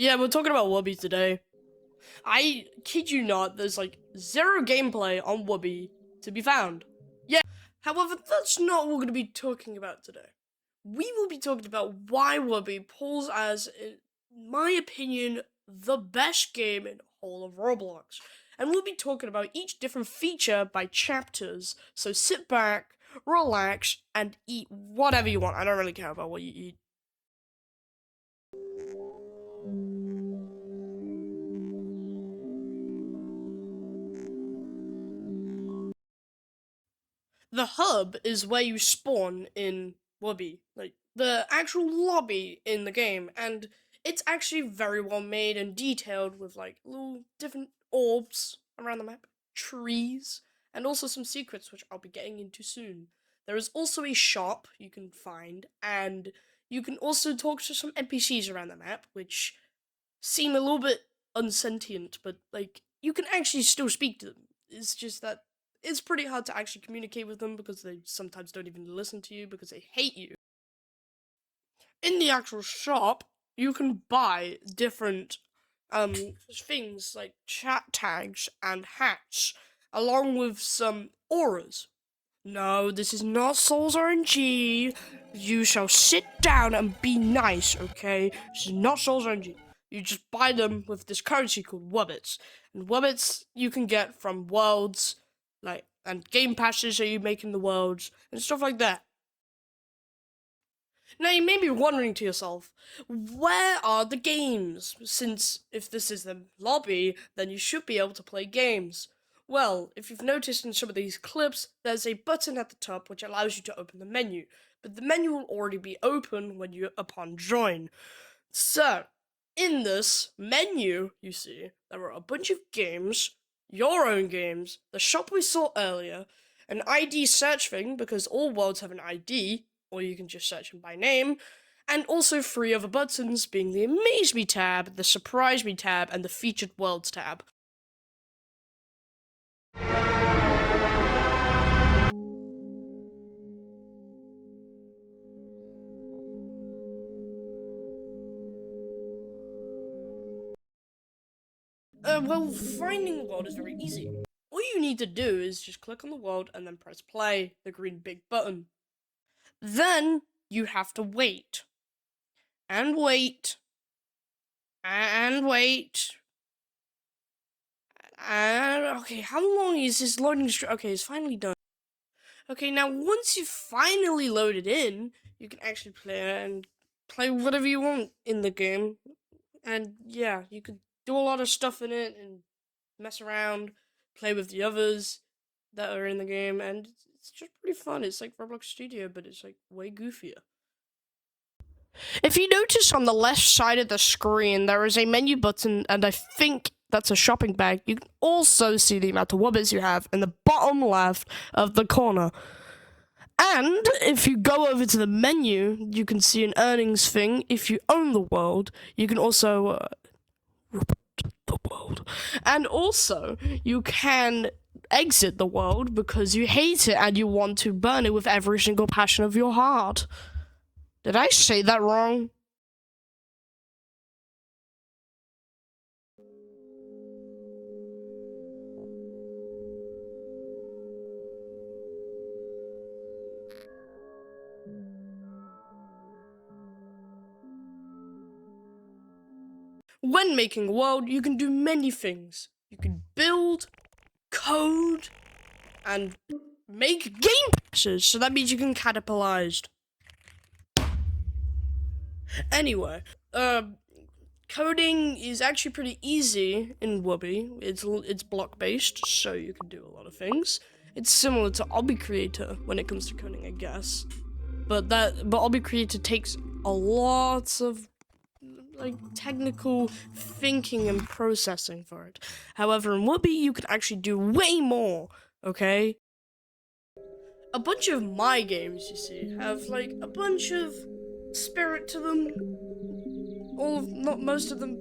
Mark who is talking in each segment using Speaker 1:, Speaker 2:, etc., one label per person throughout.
Speaker 1: Yeah, we're talking about Wubby today. I kid you not, there's like zero gameplay on Wubby to be found. Yeah, however, that's not what we're going to be talking about today. We will be talking about why Wubby pulls as, in my opinion, the best game in all of Roblox. And we'll be talking about each different feature by chapters, so sit back, relax, and eat whatever you want. I don't really care about what you eat. The hub is where you spawn in Wubby, like the actual lobby in the game, and it's actually very well made and detailed with like little different orbs around the map, trees, and also some secrets which I'll be getting into soon. There is also a shop you can find, and you can also talk to some NPCs around the map, which seem a little bit unsentient, but like you can actually still speak to them. It's just that it's pretty hard to actually communicate with them because they sometimes don't even listen to you because they hate you. In the actual shop, you can buy different things like chat tags and hats, along with some auras. No, this is not Souls RNG. You shall sit down and be nice, okay? This is not Souls RNG. You just buy them with this currency called Wubbits. And Wubbits you can get from worlds, like, and game passes that you make in the worlds, and stuff like that. Now you may be wondering to yourself, where are the games? Since if this is the lobby, then you should be able to play games. Well, if you've noticed in some of these clips, there's a button at the top which allows you to open the menu, but the menu will already be open when you upon join. So, in this menu, you see, there are a bunch of games, your own games, the shop we saw earlier, an ID search thing, because all worlds have an ID, or you can just search them by name, and also 3 other buttons, being the Amaze Me tab, the Surprise Me tab, and the Featured Worlds tab. Well, finding the world is very easy. All you need to do is just click on the world and then press play, the green big button. Then you have to wait. And wait. And wait. And okay, how long is this loading okay, it's finally done. Okay, now once you've finally loaded in, you can actually play whatever you want in the game. And yeah, you could do a lot of stuff in it and mess around, play with the others that are in the game, and it's just pretty fun. It's like Roblox Studio, but it's like way goofier. If you notice on the left side of the screen, there is a menu button, and I think that's a shopping bag. You can also see the amount of Wubbits you have in the bottom left of the corner. And if you go over to the menu, you can see an earnings thing. If you own the world, you can also the world. And also, you can exit the world because you hate it and you want to burn it with every single passion of your heart. Did I say that wrong? When making a world, you can do many things. You can build, code, and make game passes, so that means you can catapultized. Anyway, coding is actually pretty easy in Wubby. It's block based, so you can do a lot of things. It's similar to Obby Creator when it comes to coding, I guess. But Obby Creator takes a lot of like technical thinking and processing for it. However, in Wubby, you can actually do way more. Okay. A bunch of my games, you see, have like a bunch of spirit to them. Not most of them,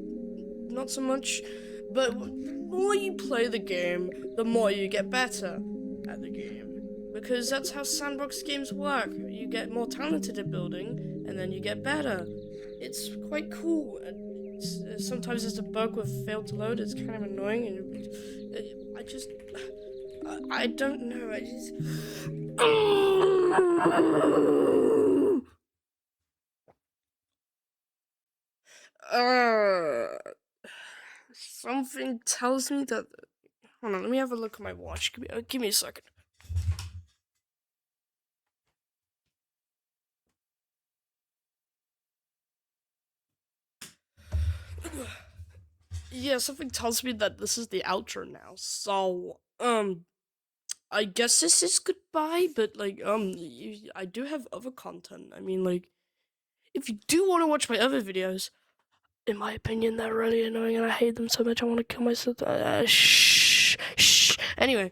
Speaker 1: not so much. But the more you play the game, the more you get better at the game. Because that's how Sandbox games work. You get more talented at building, and then you get better. It's quite cool. sometimes it's a bug with failed to load. It's kind of annoying, and I just I don't know. I just uh, something tells me that. Hold on, let me have a look at my watch. Give me a second. Yeah, something tells me that this is the outro now. So, I guess this is goodbye. But like, I do have other content. I mean, like, if you do want to watch my other videos, in my opinion, they're really annoying, and I hate them so much. I want to kill myself. Shh. Anyway,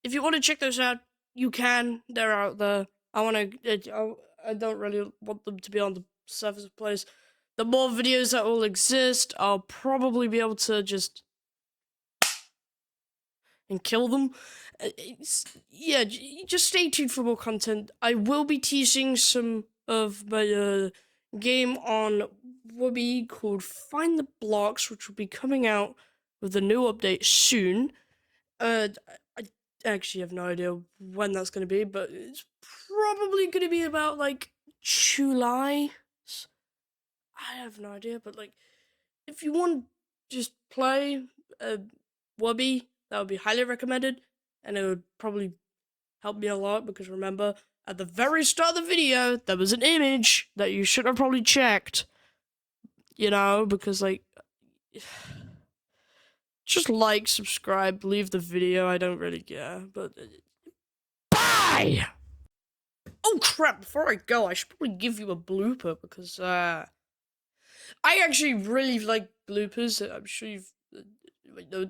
Speaker 1: if you want to check those out, you can. They're out there. I don't really want them to be on the surface of place. The more videos that will exist, I'll probably be able to just and kill them. Yeah, just stay tuned for more content. I will be teasing some of my game on Wubby called Find the Blocks, which will be coming out with a new update soon. I actually have no idea when that's going to be, but it's probably going to be about like July. I have no idea, but like, if you want to just play Wubby, that would be highly recommended, and it would probably help me a lot, because remember, at the very start of the video, there was an image that you should have probably checked, because like, just like, subscribe, leave the video, I don't really care, but bye! Oh crap, before I go, I should probably give you a blooper, because I actually really like bloopers. I'm sure you've. No.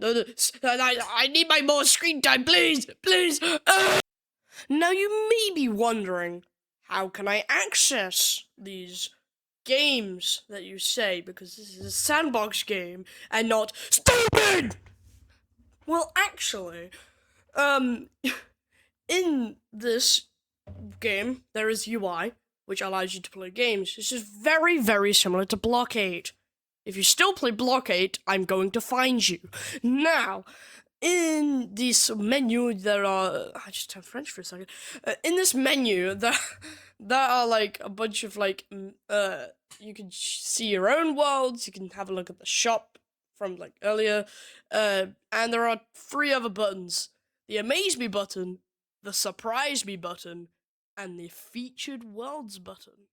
Speaker 1: I need my more screen time, please. Now you may be wondering, how can I access these games that you say, because this is a Sandbox game and not stupid? Well, actually, in this game, there is UI, which allows you to play games. This is very, very similar to Blockade. If you still play Blockade, I'm going to find you. Now, in this menu, there are... I just turned French for a second. In this menu, there are, like, a bunch of, like, you can see your own worlds, you can have a look at the shop from, like, earlier, and there are 3 other buttons. The Amaze Me button, the Surprise Me button, and the Featured Worlds button.